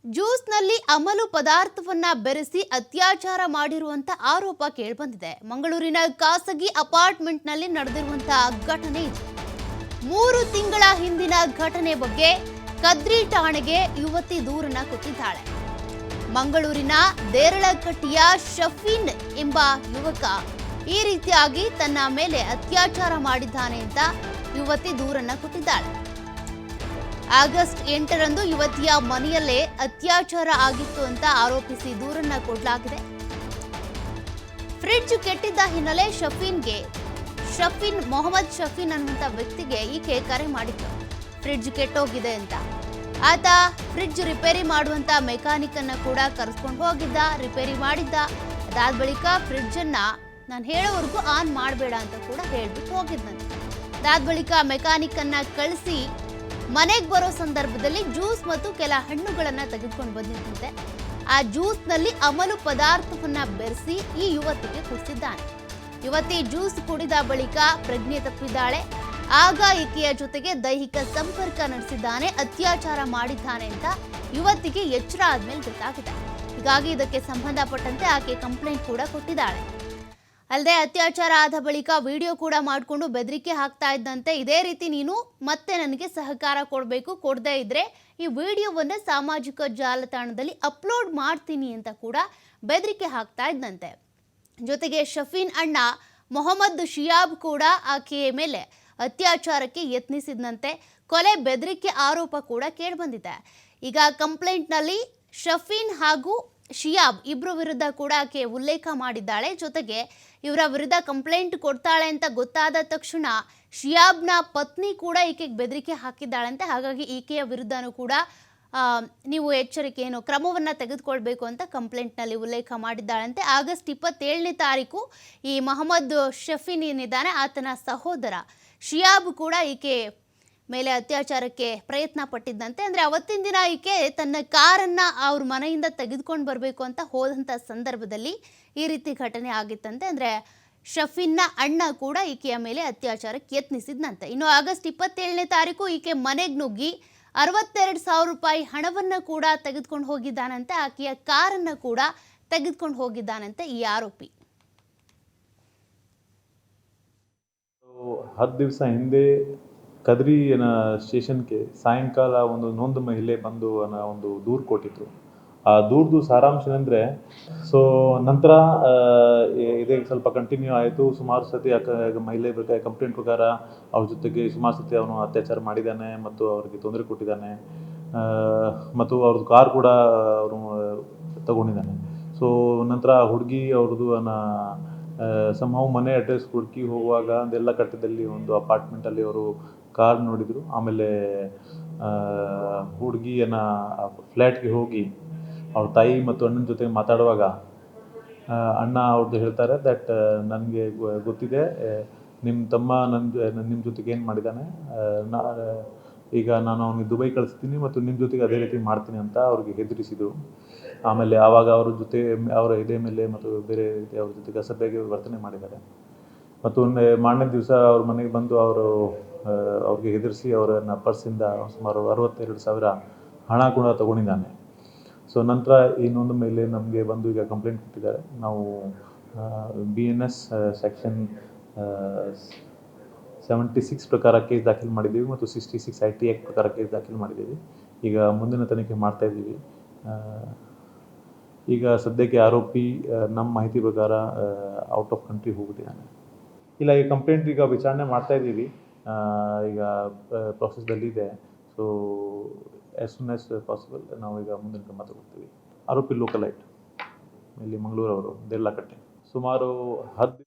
ಜ್ಯೂಸ್ನಲ್ಲಿ ಅಮಲು ಪದಾರ್ಥವನ್ನ ಬೆರೆಸಿ ಅತ್ಯಾಚಾರ ಮಾಡಿರುವಂತ ಆರೋಪ ಕೇಳಿಬಂದಿದೆ. ಮಂಗಳೂರಿನ ಖಾಸಗಿ ಅಪಾರ್ಟ್ಮೆಂಟ್ನಲ್ಲಿ ನಡೆದಿರುವಂತಹ ಘಟನೆ ಇದು. 3 ತಿಂಗಳ ಹಿಂದಿನ ಘಟನೆ ಬಗ್ಗೆ ಕದ್ರಿ ಠಾಣೆಗೆ ಯುವತಿ ದೂರನ್ನ ಕೊಟ್ಟಿದ್ದಾಳೆ. ಮಂಗಳೂರಿನ ದೇರಳಕಟ್ಟಿಯ ಶಫೀನ್ ಎಂಬ ಯುವಕ ಈ ರೀತಿಯಾಗಿ ತನ್ನ ಮೇಲೆ ಅತ್ಯಾಚಾರ ಮಾಡಿದ್ದಾನೆ ಅಂತ ಯುವತಿ ದೂರನ್ನ ಕೊಟ್ಟಿದ್ದಾಳೆ. ಆಗಸ್ಟ್ 8ರಂದು ಯುವತಿಯ ಮನೆಯಲ್ಲೇ ಅತ್ಯಾಚಾರ ಆಗಿತ್ತು ಅಂತ ಆರೋಪಿಸಿ ದೂರನ್ನ ಕೊಡಲಾಗಿದೆ. ಫ್ರಿಡ್ಜ್ ಕೆಟ್ಟಿದ್ದ ಹಿನ್ನೆಲೆ ಮೊಹಮ್ಮದ್ ಶಫೀನ್ ಅನ್ನುವಂಥ ವ್ಯಕ್ತಿಗೆ ಈಕೆ ಕರೆ ಮಾಡಿದ್ರು. ಫ್ರಿಡ್ಜ್ ಕೆಟ್ಟೋಗಿದೆ ಅಂತ. ಆತ ಫ್ರಿಡ್ಜ್ ರಿಪೇರಿ ಮಾಡುವಂತ ಮೆಕ್ಯಾನಿಕ್ ಅನ್ನ ಕೂಡ ಕರೆಸ್ಕೊಂಡು ಹೋಗಿದ್ದ, ರಿಪೇರಿ ಮಾಡಿದ್ದ. ಅದಾದ ಬಳಿಕ ಫ್ರಿಡ್ಜ್ ಅನ್ನ ನಾನು ಹೇಳೋವರೆಗೂ ಆನ್ ಮಾಡಬೇಡ ಅಂತ ಕೂಡ ಹೇಳ್ಬಿಟ್ಟು ಹೋಗಿದ್ದಂತೆ. ಅದಾದ ಬಳಿಕ ಮೆಕ್ಯಾನಿಕ್ ಅನ್ನ ಕಳಿಸಿ ಮನೆಗೆ ಬರೋ ಸಂದರ್ಭದಲ್ಲಿ ಜ್ಯೂಸ್ ಮತ್ತು ಕೆಲ ಹಣ್ಣುಗಳನ್ನ ತೆಗೆದುಕೊಂಡು ಬಂದಿದ್ದಂತೆ. ಆ ಜ್ಯೂಸ್ನಲ್ಲಿ ಅಮಲು ಪದಾರ್ಥವನ್ನ ಬೆರೆಸಿ ಈ ಯುವತಿಗೆ ಕುಡಿಸಿದ್ದಾನೆ. ಯುವತಿ ಜ್ಯೂಸ್ ಕುಡಿದ ಬಳಿಕ ಪ್ರಜ್ಞೆ ತಪ್ಪಿದ್ದಾಳೆ. ಆಗ ಈಕೆಯ ಜೊತೆಗೆ ದೈಹಿಕ ಸಂಪರ್ಕ ನಡೆಸಿದ್ದಾನೆ, ಅತ್ಯಾಚಾರ ಮಾಡಿದ್ದಾನೆ ಅಂತ ಯುವತಿಗೆ ಎಚ್ಚರ ಆದ್ಮೇಲೆ ಗೊತ್ತಾಗಿದೆ. ಹೀಗಾಗಿ ಇದಕ್ಕೆ ಸಂಬಂಧಪಟ್ಟಂತೆ ಆಕೆ ಕಂಪ್ಲೇಂಟ್ ಕೂಡ ಕೊಟ್ಟಿದ್ದಾಳೆ. ಅಲ್ಲದೆ ಅತ್ಯಾಚಾರ ಆದ ಬಳಿಕ ವಿಡಿಯೋ ಕೂಡ ಮಾಡಿಕೊಂಡು ಬೆದರಿಕೆ ಹಾಕ್ತಾ ಇದ್ದಂತೆ. ಇದೇ ರೀತಿ ನೀನು ಮತ್ತೆ ನನಗೆ ಸಹಕಾರ ಕೊಡಬೇಕು, ಕೊಡದೇ ಇದ್ರೆ ಈ ವಿಡಿಯೋವನ್ನ ಸಾಮಾಜಿಕ ಜಾಲತಾಣದಲ್ಲಿ ಅಪ್ಲೋಡ್ ಮಾಡ್ತೀನಿ ಅಂತ ಕೂಡ ಬೆದರಿಕೆ ಹಾಕ್ತಾ ಇದ್ದಂತೆ. ಜೊತೆಗೆ ಶಫೀನ್ ಅಣ್ಣ ಮೊಹಮ್ಮದ್ ಶಿಯಾಬ್ ಕೂಡ ಆಕೆಯ ಮೇಲೆ ಅತ್ಯಾಚಾರಕ್ಕೆ ಯತ್ನಿಸಿದಂತೆ. ಕೊಲೆ ಬೆದರಿಕೆ ಆರೋಪ ಕೂಡ ಕೇಳಿಬಂದಿದೆ. ಈಗ ಕಂಪ್ಲೇಂಟ್ನಲ್ಲಿ ಶಫೀನ್ ಹಾಗೂ ಶಿಯಾಬ್ ಇಬ್ಬರ ವಿರುದ್ಧ ಕೂಡ ಆಕೆ ಉಲ್ಲೇಖ ಮಾಡಿದ್ದಾಳೆ. ಜೊತೆಗೆ ಇವರ ವಿರುದ್ಧ ಕಂಪ್ಲೇಂಟ್ ಕೊಡ್ತಾಳೆ ಅಂತ ಗೊತ್ತಾದ ತಕ್ಷಣ ಶಿಯಾಬ್ನ ಪತ್ನಿ ಕೂಡ ಈಕೆಗೆ ಬೆದರಿಕೆ ಹಾಕಿದ್ದಾಳಂತೆ. ಹಾಗಾಗಿ ಈಕೆಯ ವಿರುದ್ಧನೂ ಕೂಡ ನೀವು ಎಚ್ಚರಿಕೆಯನ್ನು ಕ್ರಮವನ್ನು ತೆಗೆದುಕೊಳ್ಬೇಕು ಅಂತ ಕಂಪ್ಲೇಂಟ್ನಲ್ಲಿ ಉಲ್ಲೇಖ ಮಾಡಿದ್ದಾಳಂತೆ. ಆಗಸ್ಟ್ 27ನೇ ತಾರೀಕು ಈ ಮೊಹಮ್ಮದ್ ಶಫೀನ್ ಏನಿದ್ದಾನೆ ಆತನ ಸಹೋದರ ಶಿಯಾಬ್ ಕೂಡ ಈಕೆ ಮೇಲೆ ಅತ್ಯಾಚಾರಕ್ಕೆ ಪ್ರಯತ್ನ ಪಟ್ಟಿದ್ದಂತೆ. ಅಂದರೆ ಅವತ್ತಿನ ದಿನ ಈಕೆ ತನ್ನ ಕಾರನ್ನು ಅವ್ರ ಮನೆಯಿಂದ ತೆಗೆದುಕೊಂಡು ಬರಬೇಕು ಅಂತ ಹೋದಂಥ ಸಂದರ್ಭದಲ್ಲಿ ಈ ರೀತಿ ಘಟನೆ ಆಗಿತ್ತಂತೆ. ಅಂದರೆ ಶಫೀನ್ನ ಅಣ್ಣ ಕೂಡ ಈಕೆಯ ಮೇಲೆ ಅತ್ಯಾಚಾರಕ್ಕೆ ಯತ್ನಿಸಿದ್ನಂತೆ. ಇನ್ನು ಆಗಸ್ಟ್ 27ನೇ ತಾರೀಕು ಈಕೆ ಮನೆಗೆ ನುಗ್ಗಿ 62,000 ರೂಪಾಯಿ ಹಣವನ್ನು ಕೂಡ ತೆಗೆದುಕೊಂಡು ಹೋಗಿದ್ದಾನಂತೆ. ಆಕೆಯ ಕಾರನ್ನು ಕೂಡ ತೆಗೆದುಕೊಂಡು ಹೋಗಿದ್ದಾನಂತೆ ಈ ಆರೋಪಿ. 10 ದಿವಸ ಹಿಂದೆ ಕದ್ರಿ ಸ್ಟೇಷನ್ಗೆ ಸಾಯಂಕಾಲ ಒಂದು ನೊಂದು ಮಹಿಳೆ ಬಂದು ಒಂದು ದೂರು ಕೊಟ್ಟಿದ್ರು. ಆ ದೂರದು ಸಾರಾಂಶ ಏನಂದರೆ, ನಂತರ ಇದೇ ಸ್ವಲ್ಪ ಕಂಟಿನ್ಯೂ ಆಯಿತು. ಸುಮಾರು ಸತಿ ಮಹಿಳೆ ಕಂಪ್ಲೇಂಟ್ ಪ್ರಕಾರ ಅವ್ರ ಜೊತೆಗೆ ಸುಮಾರು ಸತಿ ಅವನು ಅತ್ಯಾಚಾರ ಮಾಡಿದ್ದಾನೆ ಮತ್ತು ಅವ್ರಿಗೆ ತೊಂದರೆ ಕೊಟ್ಟಿದ್ದಾನೆ ಮತ್ತು ಅವ್ರದ್ದು ಕಾರ್ ಕೂಡ ಅವನು ತಗೊಂಡಿದ್ದಾನೆ. ನಂತರ ಹುಡುಗಿ ಅವ್ರದ್ದು ಸಂಭವ ಮನೆ ಅಡ್ರೆಸ್ ಹುಡುಕಿ ಹೋಗುವಾಗ ಅದೆಲ್ಲ ಕಟ್ಟದಲ್ಲಿ ಒಂದು ಅಪಾರ್ಟ್ಮೆಂಟಲ್ಲಿ ಅವರು ಕಾರ್ ನೋಡಿದರು. ಆಮೇಲೆ ಹುಡುಗಿಯನ್ನು ಫ್ಲ್ಯಾಟ್ಗೆ ಹೋಗಿ ಅವ್ರ ತಾಯಿ ಮತ್ತು ಅಣ್ಣನ ಜೊತೆ ಮಾತಾಡುವಾಗ ಅಣ್ಣ ಅವ್ರದ್ದು ಹೇಳ್ತಾರೆ ದಟ್ ನನಗೆ ಗೊತ್ತಿದೆ ನಿಮ್ಮ ತಮ್ಮ ನಿಮ್ಮ ಜೊತೆಗೆ ಏನು ಮಾಡಿದ್ದಾನೆ, ಈಗ ನಾನು ಅವನಿಗೆ ದುಬೈ ಕಳಿಸ್ತೀನಿ ಮತ್ತು ನಿಮ್ಮ ಜೊತೆಗೆ ಅದೇ ರೀತಿ ಮಾಡ್ತೀನಿ ಅಂತ ಅವ್ರಿಗೆ ಹೆದರಿಸಿದರು. ಆಮೇಲೆ ಆವಾಗ ಅವ್ರ ಜೊತೆ ಅವರ ಎದೆ ಮೇಲೆ ಮತ್ತು ಬೇರೆ ರೀತಿ ಅವ್ರ ಜೊತೆಗೆ ಅಸಭ್ಯವಾಗಿ ವರ್ತನೆ ಮಾಡಿದ್ದಾರೆ. ಮತ್ತು ಮಾರನೇ ದಿವಸ ಅವ್ರ ಮನೆಗೆ ಬಂದು ಅವ್ರಿಗೆ ಹೆದರಿಸಿ ಅವರನ್ನು ಪರ್ಸಿಂದ ಸುಮಾರು 62,000 ಹಣ ಕೂಡ ತಗೊಂಡಿದ್ದಾನೆ. ನಂತರ ಇನ್ನೊಂದು ಮೇಲೆ ನಮಗೆ ಬಂದು ಈಗ ಕಂಪ್ಲೇಂಟ್ ಕೊಟ್ಟಿದ್ದಾರೆ. ನಾವು BNS ಸೆಕ್ಷನ್ 76 ಪ್ರಕಾರ ಕೇಸ್ ದಾಖಲು ಮಾಡಿದ್ದೀವಿ ಮತ್ತು 66 IT ಆ್ಯಕ್ಟ್ ಪ್ರಕಾರ ಕೇಸ್ ದಾಖಲು ಮಾಡಿದ್ದೀವಿ. ಈಗ ಮುಂದಿನ ತನಿಖೆ ಮಾಡ್ತಾ ಇದ್ದೀವಿ. ಈಗ ಸದ್ಯಕ್ಕೆ ಆರೋಪಿ ನಮ್ಮ ಮಾಹಿತಿ ಪ್ರಕಾರ ಔಟ್ ಆಫ್ ಕಂಟ್ರಿ ಹೋಗ್ಬಿಟ್ಟಿದ್ದಾನೆ. ಇಲ್ಲ, ಈ ಕಂಪ್ಲೇಂಟ್ ಈಗ ವಿಚಾರಣೆ ಮಾಡ್ತಾ ಇದ್ದೀವಿ. ಈಗ ಪ್ರೊಸೆಸ್ದಲ್ಲಿ ಇದೆ. ಆ್ಯಸ್ ಸೂನ್ ಆ್ಯಸ್ ಪಾಸಿಬಲ್ ನಾವು ಈಗ ಮುಂದಿನ ಕ್ರಮ ತಗೊಳ್ತೀವಿ. ಆರೋಪಿ ಲೋಕಲೈಟ್, ಇಲ್ಲಿ ಮಂಗಳೂರವರು, ದೇರ್ಲಕಟ್ಟೆ. ಸುಮಾರು 10